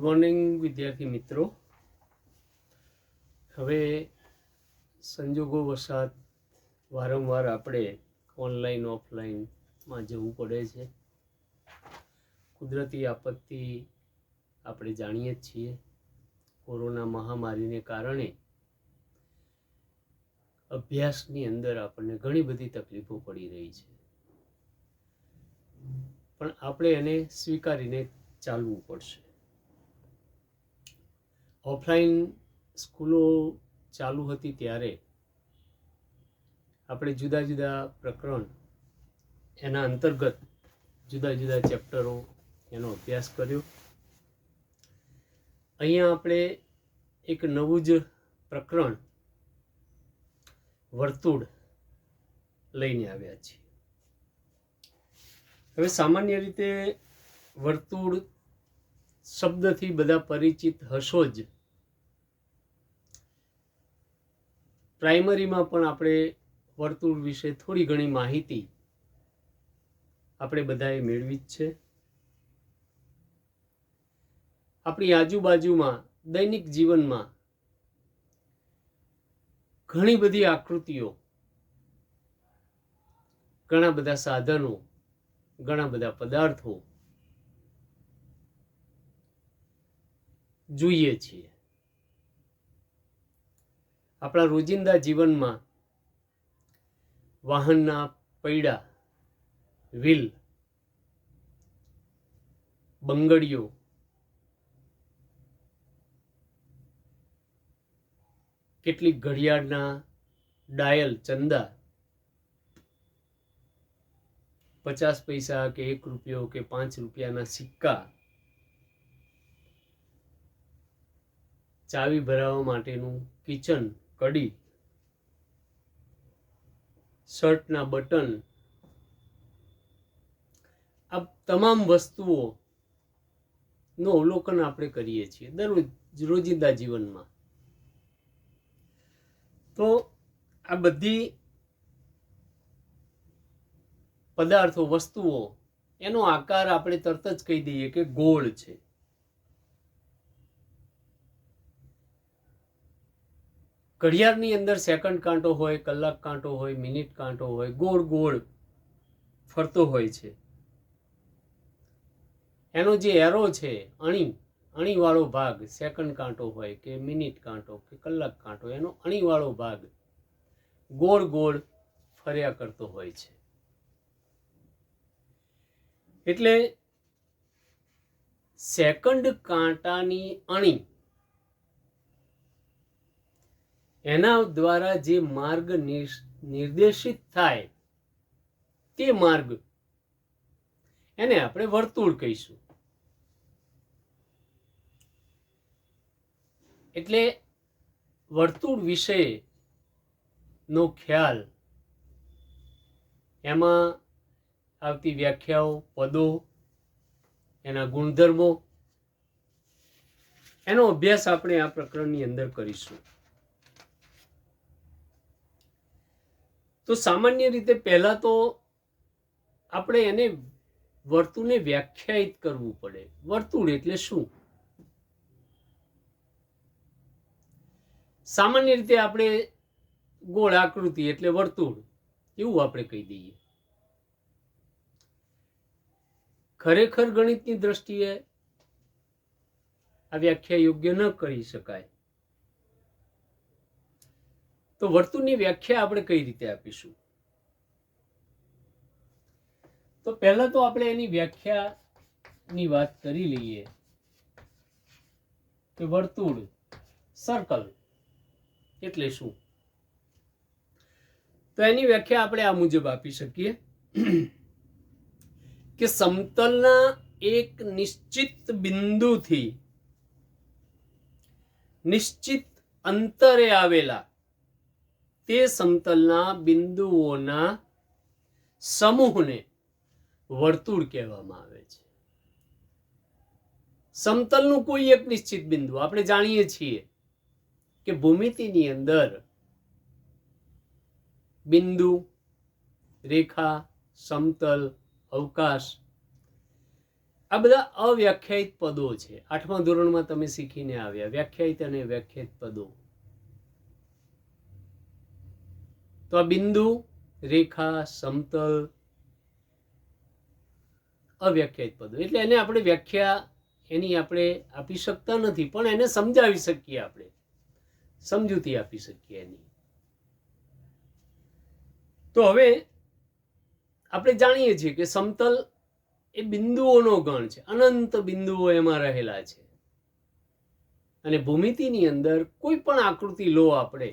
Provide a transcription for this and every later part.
Morning વિદ્યાર્થી મિત્રો. હવે સંજોગો વસાત વારંવાર આપણે ઓનલાઈન ઓફલાઈનમાં જવું પડે છે. કુદરતી આપત્તિ આપણે જાણીએ જ છીએ. કોરોના મહામારીને કારણે અભ્યાસની અંદર આપણને ઘણી બધી તકલીફો પડી રહી છે, પણ આપણે એને સ્વીકારીને ચાલવું પડશે. ઓફલાઈન સ્કૂલો ચાલુ હતી ત્યારે આપણે જુદા જુદા પ્રકરણ એના અંતર્ગત જુદા જુદા ચેપ્ટરો એનો અભ્યાસ કર્યો. અહીંયા આપણે એક નવું જ પ્રકરણ વર્તુળ લઈને આવ્યા છીએ. હવે સામાન્ય રીતે વર્તુળ શબ્દથી બધા પરિચિત હશો જ. પ્રાઇમરીમાં પણ આપણે વર્તુળ વિશે થોડી ઘણી માહિતી આપણે બધાએ મેળવી જ છે. આપણી આજુબાજુમાં દૈનિક જીવનમાં ઘણી બધી આકૃતિઓ, ઘણા બધા સાધનો, ઘણા બધા પદાર્થો જોઈએ છીએ. આપણા રોજિંદા જીવનમાં વાહનના પૈડા, વ્હીલ, બંગડીઓ, કેટલીક ઘડિયાળના ડાયલ, ચંદા, 50 પૈસા કે 1 રૂપિયો કે 5 રૂપિયાના સિક્કા, ચાવી ભરાવવા માટેનું કિચન, કડી, શર્ટના બટન, આ તમામ વસ્તુઓનું અવલોકન આપણે કરીએ છીએ દરરોજ રોજિંદા જીવનમાં. તો આ બધી પદાર્થો, વસ્તુઓ, એનો આકાર આપણે તરત જ કહી દઈએ કે ગોળ છે. ઘડિયાળની અંદર સેકન્ડ કાંટો હોય, કલાક કાંટો હોય, મિનિટ કાંટો હોય, ગોળ ગોળ ફરતો હોય છે. એનો જે એરો છે, અણીવાળો ભાગ, સેકન્ડ કાંટો હોય કે મિનિટ કાંટો કે કલાક કાંટો, એનો અણીવાળો ભાગ ગોળ ગોળ ફર્યા કરતો હોય છે. એટલે સેકન્ડ કાંટાની અણી, એના દ્વારા જે માર્ગ નિર્દેશિત થાય તે માર્ગ એને આપણે વર્તુળ કહીશું. એટલે વર્તુળ વિશેનો ખ્યાલ, એમાં આવતી વ્યાખ્યાઓ, પદો, એના ગુણધર્મો, એનો અભ્યાસ આપણે આ પ્રકરણની અંદર કરીશું. તો સામાન્ય રીતે પહેલા તો આપણે એને વર્તુળને વ્યાખ્યાયિત કરવું પડે. વર્તુળ એટલે શું? સામાન્ય રીતે આપણે ગોળ આકૃતિ એટલે વર્તુળ એવું આપણે કહી દઈએ. ખરેખર ગણિતની દ્રષ્ટિએ આ વ્યાખ્યા યોગ્ય ન કરી શકાય. તો વર્તુળની વ્યાખ્યા આપણે કઈ રીતે આપીશું? તો પહેલા તો આપણે એની વ્યાખ્યાની વાત કરી લઈએ કે વર્તુળ, સર્કલ એટલે શું? તો એની વ્યાખ્યા આપણે આ મુજબ આપી શકીએ કે સમતલના એક નિશ્ચિત બિંદુથી નિશ્ચિત અંતરે આવેલા તે સમતલના બિંદુઓના સમૂહને વર્તુળ કહેવામાં આવે છે. સમતલનું કોઈ એક નિશ્ચિત બિંદુ, આપણે જાણીએ છીએ કે ભૂમિતિની અંદર બિંદુ, રેખા, સમતલ, અવકાશ, આ બધા અવ્યાખ્યાયિત પદો છે. 8મા ધોરણમાં તમે શીખીને આવ્યા વ્યાખ્યાયિત અને વ્યાખ્યાયિત પદો. તો આ બિંદુ, રેખા, સમતલ, અવ્યાખ્યાયિત પદો એટલે એને આપણે વ્યાખ્યા એની આપણે આપી શકતા નથી, પણ એને સમજાવી શકીએ, આપણે સમજૂતી આપી શકીએ એની. તો હવે આપણે જાણીએ છીએ કે સમતલ એ બિંદુઓનો ગણ છે, અનંત બિંદુઓ એમાં રહેલા છે. અને ભૂમિતિની અંદર કોઈ પણ આકૃતિ લો આપણે,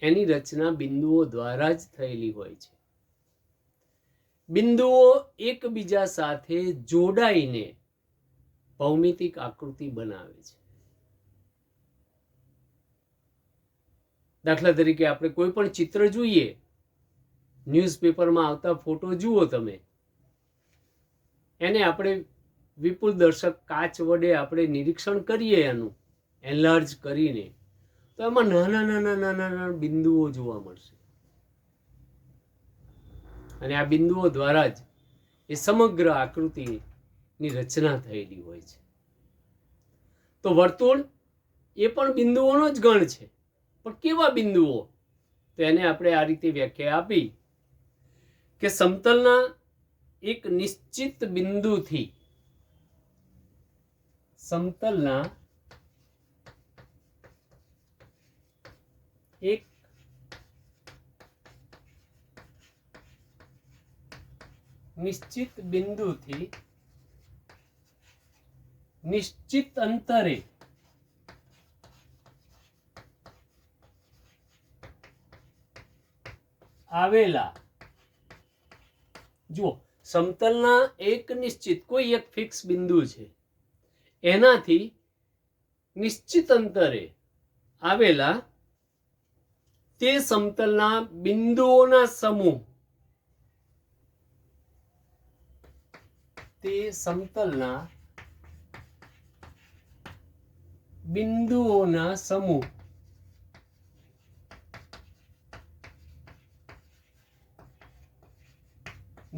એની રચના બિંદુઓ દ્વારા જ થયેલી હોય છે. બિંદુઓ એકબીજા સાથે જોડાઈને ભૌમિતિક આકૃતિ બનાવે છે. દાખલા તરીકે આપણે કોઈ પણ ચિત્ર જોઈએ, ન્યૂઝપેપરમાં આવતા ફોટો જુઓ તમે, એને આપણે વિપુલ દર્શક કાચ વડે આપણે નિરીક્ષણ કરીએ, એનું એનલાર્જ કરીને, તો એમાં નાના નાના નાના નાના બિંદુઓ જોવા મળશે. અને આ બિંદુઓ દ્વારા જ એ સમગ્ર આકૃતિની રચના થયેલી હોય છે. તો વર્તુળ એ પણ બિંદુઓનો જ ગણ છે, પણ કેવા બિંદુઓ? તો એને આપણે આ રીતે વ્યાખ્યા આપી કે સમતલના એક નિશ્ચિત બિંદુથી, સમતલના એક નિશ્ચિત બિંદુથી નિશ્ચિત અંતરે આવેલા, જુઓ સમતલના એક નિશ્ચિત કોઈ એક ફિક્સ બિંદુ છે, એનાથી નિશ્ચિત અંતરે આવેલા તે સમતલના બિંદુઓના સમૂહ, તે સમતલના બિંદુઓના સમૂહ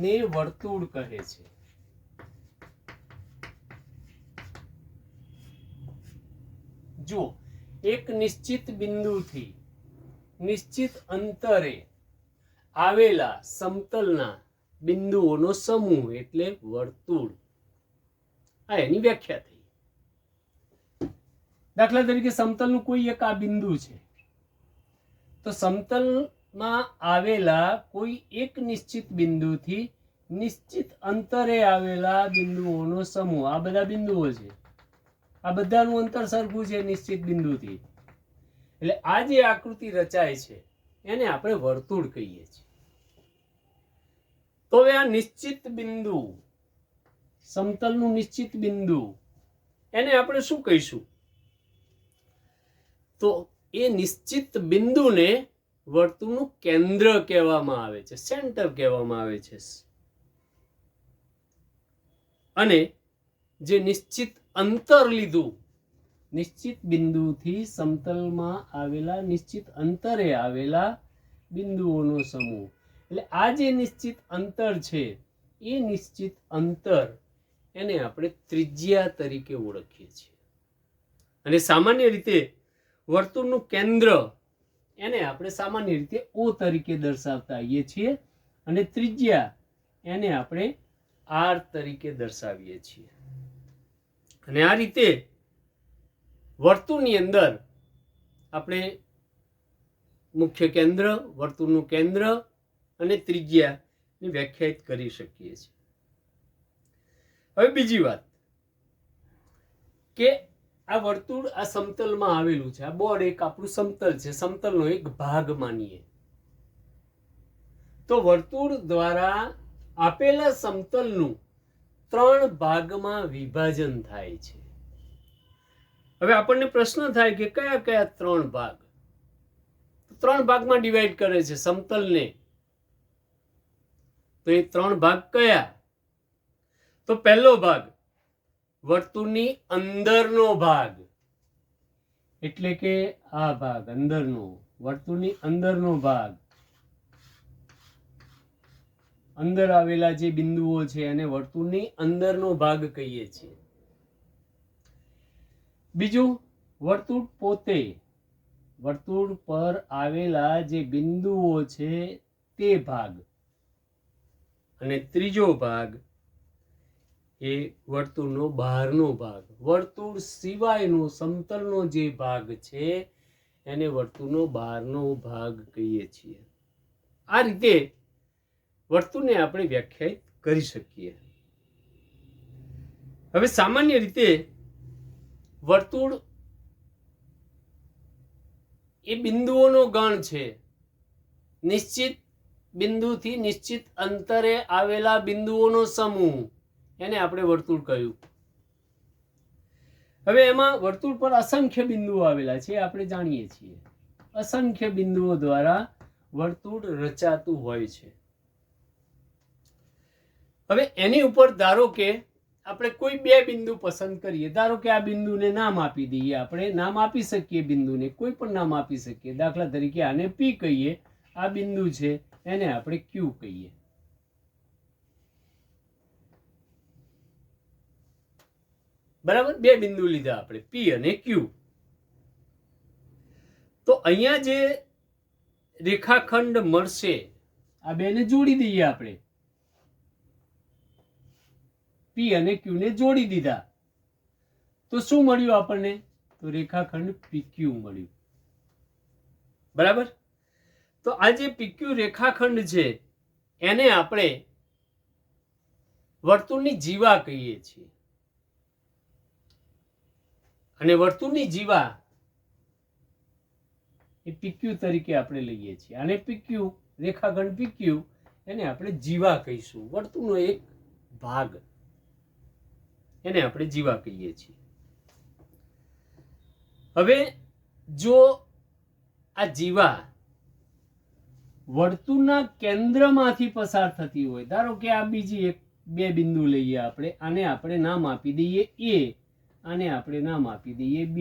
ને વર્તુળ કહે છે. જુઓ, એક નિશ્ચિત બિંદુથી નિશ્ચિત અંતરે આવેલા સમતલના બિંદુઓનો સમૂહ એટલે વર્તુળ. આ એની વ્યાખ્યા થઈ. દાખલા તરીકે સમતલનું કોઈ એક આ બિંદુ છે, તો સમતલમાં આવેલા કોઈ એક નિશ્ચિત બિંદુથી નિશ્ચિત અંતરે આવેલા બિંદુઓનો સમૂહ, આ બધા બિંદુઓ છે, આ બધાનું અંતર સરખું છે નિશ્ચિત બિંદુથી, એટલે આ જે આકૃતિ રચાય છે એને આપણે વર્તુળ કહીએ છીએ. તો હવે આ નિશ્ચિત બિંદુ, સમતલનું નિશ્ચિત બિંદુ, એને આપણે શું કહીશું? તો એ નિશ્ચિત બિંદુને વર્તુળનું કેન્દ્ર કહેવામાં આવે છે, સેન્ટર કહેવામાં આવે છે. અને જે નિશ્ચિત અંતર લીધું, નિશ્ચિત બિંદુથી સમતલમાં આવેલા નિશ્ચિત અંતરે આવેલા બિંદુઓનો સમૂહ, એટલે આ જે નિશ્ચિત અંતર છે એ નિશ્ચિત અંતર એને આપણે ત્રિજ્યા તરીકે ઓળખીએ છીએ. અને સામાન્ય રીતે વર્તુળનું કેન્દ્ર એને આપણે સામાન્ય રીતે O તરીકે દર્શાવતા આવીએ છીએ, અને ત્રિજ્યા એને આપણે R તરીકે દર્શાવીએ છીએ. અને આ રીતે વર્તુળની અંદર આપણે મુખ્ય કેન્દ્ર, વર્તુળનું કેન્દ્ર અને ત્રિજ્યાને વ્યાખ્યાયિત કરી શકીએ છીએ. હવે બીજી વાત કે આ વર્તુળ આ સમતલમાં આવેલું છે, આ બોર્ડ એક આપણું સમતલ છે, સમતલનો એક ભાગ માનીએ તો વર્તુળ દ્વારા આપેલા સમતલનું 3 ભાગમાં વિભાજન થાય છે. હવે આપણને પ્રશ્ન થાય કે કયા કયા 3 ભાગ? 3 ભાગમાં ડિવાઈડ કરે છે સમતલને. તો એ 3 ભાગ કયા? તો પહેલો ભાગ વર્તુળની અંદરનો ભાગ, એટલે કે આ ભાગ અંદરનો, વર્તુળની અંદરનો ભાગ. અંદર આવેલા જે બિંદુઓ છે એને વર્તુળની અંદરનો ભાગ કહીએ છીએ. બીજું, વર્તુળ પોતે, વર્તુળ પર આવેલા જે બિંદુઓ છે તે ભાગ. અને ત્રીજો ભાગ એ વર્તુળનો બહારનો ભાગ, વર્તુળ સિવાયનો સમતલનો જે ભાગ છે એને વર્તુળનો બહારનો ભાગ કહીએ છીએ. આ રીતે વર્તુળને આપણે વ્યાખ્યાયિત કરી શકીએ. હવે સામાન્ય રીતે વર્તુળ એ બિંદુઓનો ગણ છે. નિશ્ચિત બિંદુથી નિશ્ચિત અંતરે આવેલા બિંદુઓનો સમૂહ, એને આપણે વર્તુળ કહ્યું. હવે એમાં વર્તુળ પર અસંખ્ય બિંદુઓ આવેલા છે, આપણે જાણીએ છીએ. અસંખ્ય બિંદુઓ દ્વારા વર્તુળ રચાતું હોય છે. હવે એની ઉપર ધારો કે આપણે કોઈ બે બિંદુ પસંદ કરીએ. ધારો કે આ બિંદુને નામ આપી દઈએ. આપણે નામ આપી શકીએ બિંદુને, કોઈ પણ નામ આપી શકીએ. દાખલા તરીકે આને P કહીએ. આ બિંદુ છે એને આપણે Q કહીએ. બરાબર, બે બિંદુ લીધા આપણે, P અને Q. તો અહીંયા જે રેખાખંડ મળશે, આ બેને જોડી દઈએ આપણે. P અને Q ને જોડી દીધા તો શું મળ્યું આપણને? તો રેખાખંડ PQ મળ્યું. બરાબર. તો આ જે PQ રેખાખંડ છે એને આપણે વર્તુળની જીવા કહીએ છીએ. અને વર્તુળની જીવા એ PQ તરીકે આપણે લઈએ છીએ. અને PQ, રેખાખંડ PQ, એને આપણે જીવા કહીશું. વર્તુળનો એક ભાગ, એને આપણે જીવા કહીએ છીએ. હવે જો આ જીવા વર્તુળના કેન્દ્રમાંથી પસાર થતી હોય, ધારો કે આ બીજી એક બે બિંદુ લઈએ આપણે, આને આપણે નામ આપી દઈએ A, આને આપણે નામ આપી દઈએ B.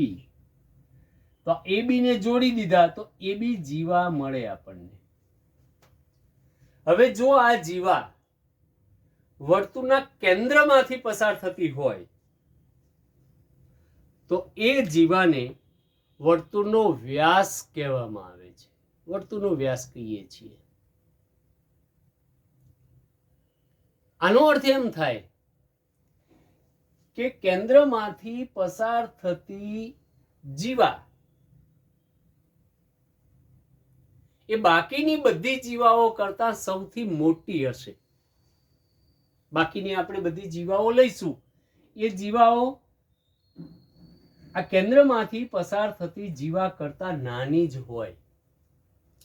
તો AB ને જોડી દીધા તો AB જીવા મળે આપણને. હવે જો આ જીવા વર્તુળના કેન્દ્રમાંથી પસાર થતી હોય તો એ જીવાને વર્તુળનો વ્યાસ કહેવામાં આવે છે. વર્તુળનો વ્યાસ કહીએ છીએ. આનો અર્થ એમ થાય કે કેન્દ્રમાંથી પસાર થતી જીવા એ બાકીની બધી જીવાઓ કરતા સૌથી મોટી હશે. બાકીની આપણે બધી જીવાઓ લઈશું, એ જીવાઓ આ કેન્દ્રમાંથી પસાર થતી જીવા કરતા નાની જ હોય.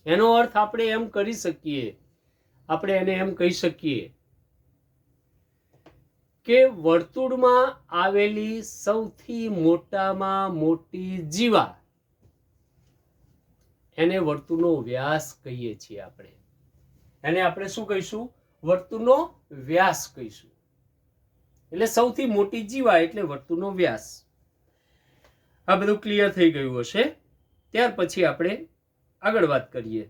એનો અર્થ આપણે એમ કરી શકીએ, આપણે એને એમ કહી શકીએ કે વર્તુળમાં આવેલી સૌથી મોટામાં મોટી જીવા એને વર્તુળનો વ્યાસ કહીએ છીએ. આપણે એને આપણે શું કહીશું? વર્તુળનો વ્યાસ કહીશું. એટલે સૌથી મોટી જીવા એટલે વર્તુળનો વ્યાસ. આ બધું ક્લિયર થઈ ગયું હશે. ત્યાર પછી આપણે આગળ વાત કરીએ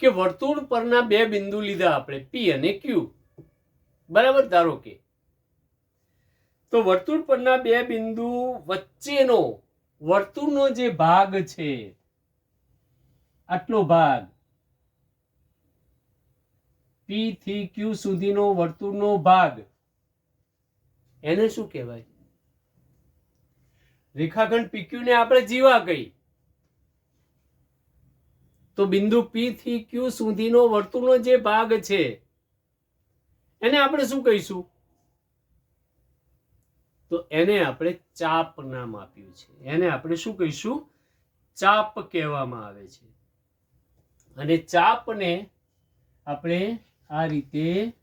કે વર્તુળ પરના બે બિંદુ લીધા આપણે, P અને Q. બરાબર. ધારો કે તો વર્તુળ પરના બે બિંદુ વચ્ચેનો વર્તુળનો જે ભાગ છે, આટલો ભાગ, P થી Q સુધીનો વર્તુળનો ભાગ, એને શું કહેવાય? રેખાખંડ PQ ને આપણે જીવા કહી. તો બિંદુ P થી Q સુધીનો વર્તુળનો જે ભાગ છે એને આપણે શું કહીશું? તો એને આપણે ચાપ નામ આપ્યું છે. એને આપણે શું કહીશું? ચાપ કહેવામાં આવે છે. અને ચાપને આપણે આ રીતે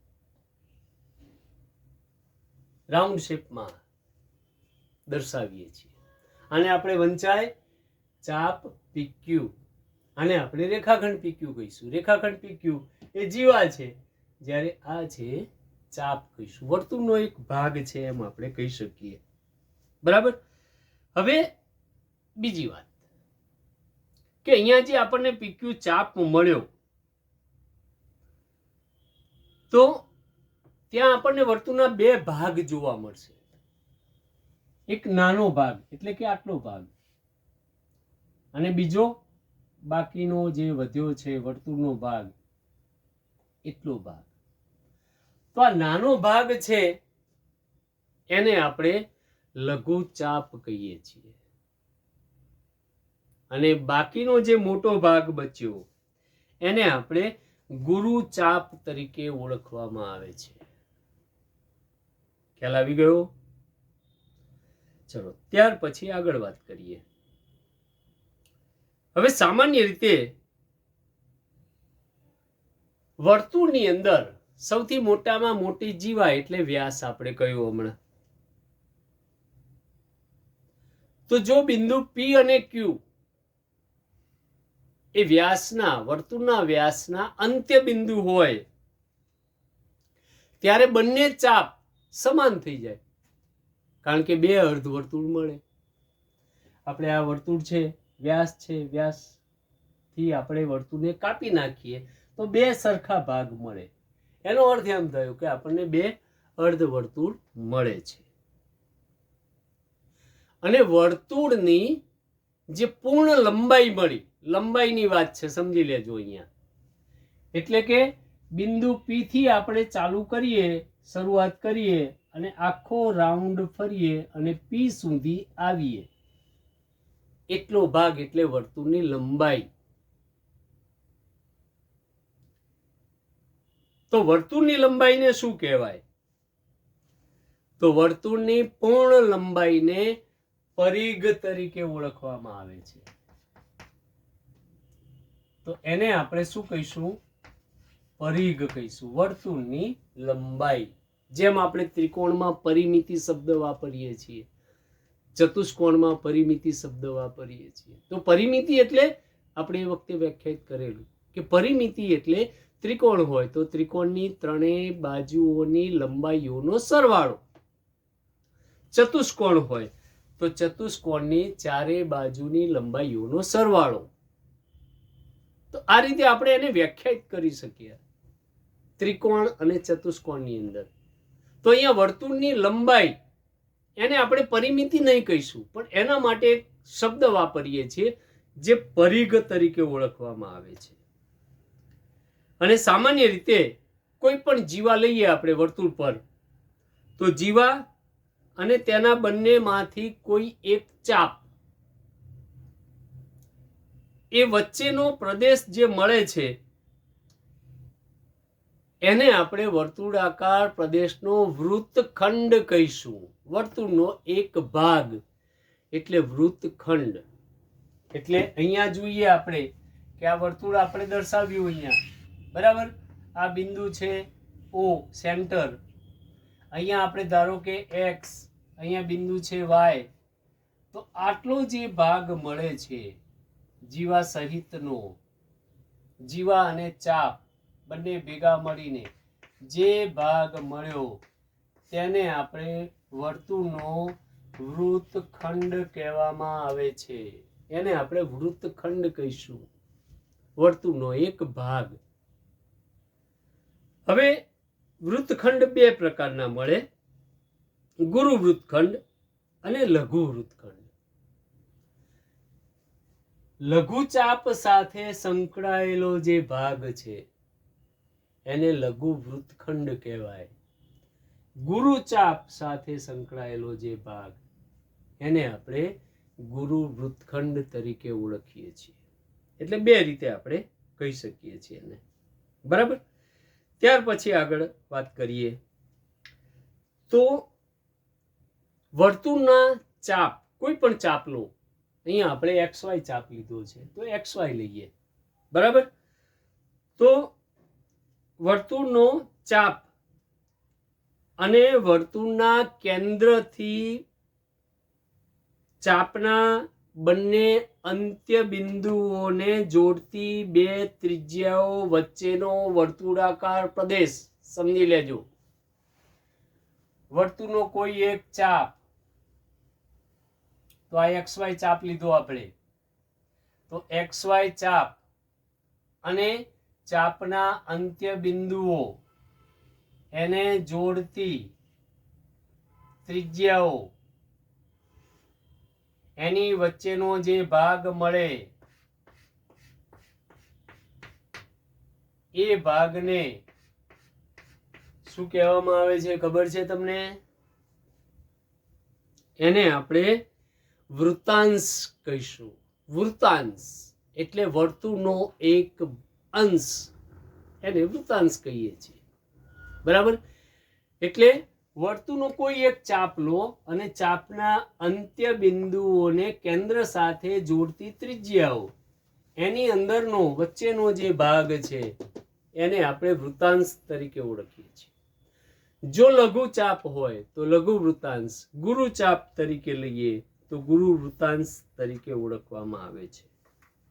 રાઉન્ડ શેપમાં દર્શાવીએ છીએ. આને આપણે વંચાય ચાપ PQ, આને આપણે રેખાખંડ PQ કહીશું. રેખાખંડ PQ એ જીવા છે, જ્યારે આ છે ચાપ કહીશું. વર્તુળનો એક ભાગ છે એમ આપણે કહી શકીએ. બરાબર. હવે બીજી વાત કે અહીંયા જે આપણને PQ ચાપ મળ્યો, તો ત્યાં આપણને વર્તુળના બે ભાગ જોવા મળશે. એક નાનો ભાગ એટલે કે આટલો ભાગ, અને બીજો બાકીનો જે વધ્યો છે વર્તુળનો ભાગ, એટલો ભાગ. તો આ નાનો ભાગ છે એને આપણે લઘુ ચાપ કહીએ છીએ, અને બાકીનો જે મોટો ભાગ બચ્યો એને આપણે ગુરુ ચાપ તરીકે ઓળખવામાં આવે છે. ખ્યાલ આવી ગયો? ચલો ત્યાર પછી આગળ વાત કરીએ. હવે સામાન્ય રીતે વર્તુળની અંદર સૌથી મોટામાં મોટી જીવા એટલે વ્યાસ આપણે કહ્યું હમણાં. તો જો બિંદુ P અને Q એ વ્યાસના વર્તુળના વ્યાસના અંત્ય બિંદુ હોય ત્યારે બંને ચાપ સમાન થઈ જાય, કારણ કે બે અર્ધવર્તુળ મળે. આપણે આ વર્તુળ છે, વ્યાસ છે, વ્યાસથી આપણે વર્તુળને કાપી નાખીએ તો બે સરખા ભાગ મળે. એનો અર્થ એમ થયો કે આપણને બે અર્ધવર્તુળ મળે છે. અને વર્તુળની જે પૂર્ણ લંબાઈ મળી, લંબાઈની વાત છે, સમજી લેજો અહીંયા. એટલે કે બિંદુ P થી આપણે ચાલુ કરીએ, શરૂઆત કરીએ અને આખો રાઉન્ડ ફરીએ અને P સુધી આવીએ, એટલો ભાગ એટલે વર્તુળની લંબાઈ. તો વર્તુળની લંબાઈને શું કહેવાય? તો વર્તુળની પૂર્ણ લંબાઈને પરિઘ તરીકે ઓળખવામાં આવે છે. તો એને આપણે શું કહીશું? પરિઘ કહીશું. વર્તુળની લંબાઈ. જેમ આપણે ત્રિકોણમાં પરિમિતિ શબ્દ વાપરીએ છીએ, ચતુષ્કોણમાં પરિમિતિ શબ્દ વાપરીએ છીએ. તો પરિમિતિ એટલે આપણે એ વખતે વ્યાખ્યાયિત કરેલું કે પરિમિતિ એટલે ત્રિકોણ હોય તો ત્રિકોણની ત્રણેય બાજુઓની લંબાઈઓનો સરવાળો. ચતુષ્કોણ હોય તો ચતુષ્કોણની ચારે બાજુની લંબાઈઓનો સરવાળો. તો આ રીતે આપણે એને વ્યાખ્યાયિત કરી શકીએ ત્રિકોણ અને ચતુષ્કોણની અંદર. તો અહીંયા વર્તુળની લંબાઈ એને આપણે પરિમિતિ નહીં કહીશું, પણ એના માટે એક શબ્દ વાપરીએ છીએ જે પરિઘ તરીકે ઓળખવામાં આવે છે. અને સામાન્ય રીતે કોઈ પણ જીવા લઈએ આપણે વર્તુળ પર, તો જીવા અને તેના બંનેમાંથી કોઈ એક ચાપ, એ વચ્ચેનો પ્રદેશ જે મળે છે એને આપણે વર્તુળાકાર પ્રદેશનો વૃત્તખંડ કહીશું. વર્તુળનો એક ભાગ એટલે વૃત્તખંડ. એટલે અહીંયા જોઈએ આપણે કે આ વર્તુળ આપણે દર્શાવ્યું અહીંયા, બરાબર. આ બિંદુ છે O સેન્ટર, અહીંયા આપણે ધારો કે X, અહીંયા બિંદુ છે Y. તો આટલો જે ભાગ મળે છે જીવા સહિતનો, જીવા અને ચાપ બંને ભેગા મળીને જે ભાગ મળ્યો તેને આપણે વર્તુળનો વૃત્તખંડ કહેવામાં આવે છે. એને આપણે વૃત્તખંડ કહીશું, વર્તુળનો એક ભાગ. હવે વૃત્તખંડ બે પ્રકારના મળે, ગુરુ વૃત્તખંડ અને લઘુ વૃત્તખંડ. લઘુ ચાપ સાથે સંકળાયેલો જે ભાગ છે એને લઘુ વૃત્તખંડ કહેવાય. ગુરુ ચાપ સાથે સંકળાયેલો જે ભાગ એને આપણે ગુરુ વૃત્તખંડ તરીકે ઓળખીએ છીએ. એટલે બે રીતે આપણે કહી શકીએ છીએ એને, બરાબર. ત્યાર પછી આગળ વાત કરીએ તો વર્તુળના ચાપ, કોઈ પણ ચાપ લો. અહીંયા આપણે XY ચાપ લીધો છે તો XY લઈએ, બરાબર. તો વર્તુળનો ચાપ અને વર્તુળના કેન્દ્રથી ચાપના બંને અંત્ય બિંદુઓને જોડતી બે ત્રિજ્યાઓ વચ્ચેનો વર્તુળાકાર પ્રદેશ સમજી લેજો. વર્તુળનો કોઈ એક ચાપ, તો આ XY ચાપ લીધો આપણે, તો XY ચાપ અને ચાપના અંત્ય બિંદુઓ એને જોડતી ત્રિજ્યાઓ, એની વચ્ચેનો જે ભાગ મળે એ ભાગને શું કહેવામાં આવે છે ખબર છે તમને? એને આપણે વૃત્તાંશ કહીશું. વૃત્તાંશ એટલે વર્તુળનો એક અંશ, એને વૃત્તાંશ કહીએ છીએ. બરાબર? એટલે વર્તુળનો કોઈ એક ચાપ લો અને ચાપના અંત્ય બિંદુઓને કેન્દ્ર સાથે જોડતી ત્રિજ્યાઓ, એની અંદરનો વચ્ચેનો જે ભાગ છે એને આપણે વૃત્તાંશ તરીકે ઓળખીએ છીએ. જો લઘુ ચાપ હોય તો લઘુ વૃત્તાંશ, ગુરુ ચાપ તરીકે લઈએ તો ગુરુ વૃત્તાંશ તરીકે ઓળખવામાં આવે છે.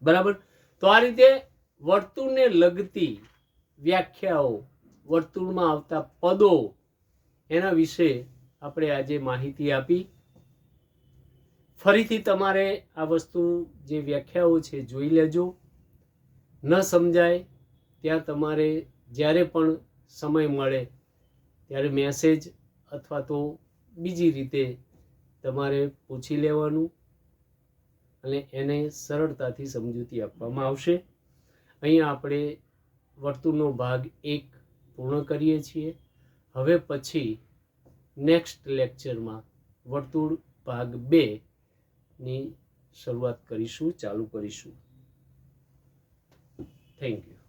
બરાબર? તો આ રીતે વર્તુળને લગતી વ્યાખ્યાઓ, વર્તુળમાં આવતા પદો, એના વિશે આપણે આજે માહિતી આપી. ફરીથી તમારે આ વસ્તુ જે વ્યાખ્યાઓ છે જોઈ લેજો. ન સમજાય ત્યાં તમારે જ્યારે પણ સમય મળે ત્યારે મેસેજ અથવા તો બીજી રીતે તમારે પૂછી લેવાનું અને એને સરળતાથી સમજૂતી આપવામાં આવશે. અહીંયા આપણે વર્તુળનો ભાગ 1 પૂર્ણ કરીએ છીએ. હવે પછી નેક્સ્ટ લેક્ચરમાં વર્તુળ ભાગ 2 ની શરૂઆત કરીશું, ચાલુ કરીશું. Thank you.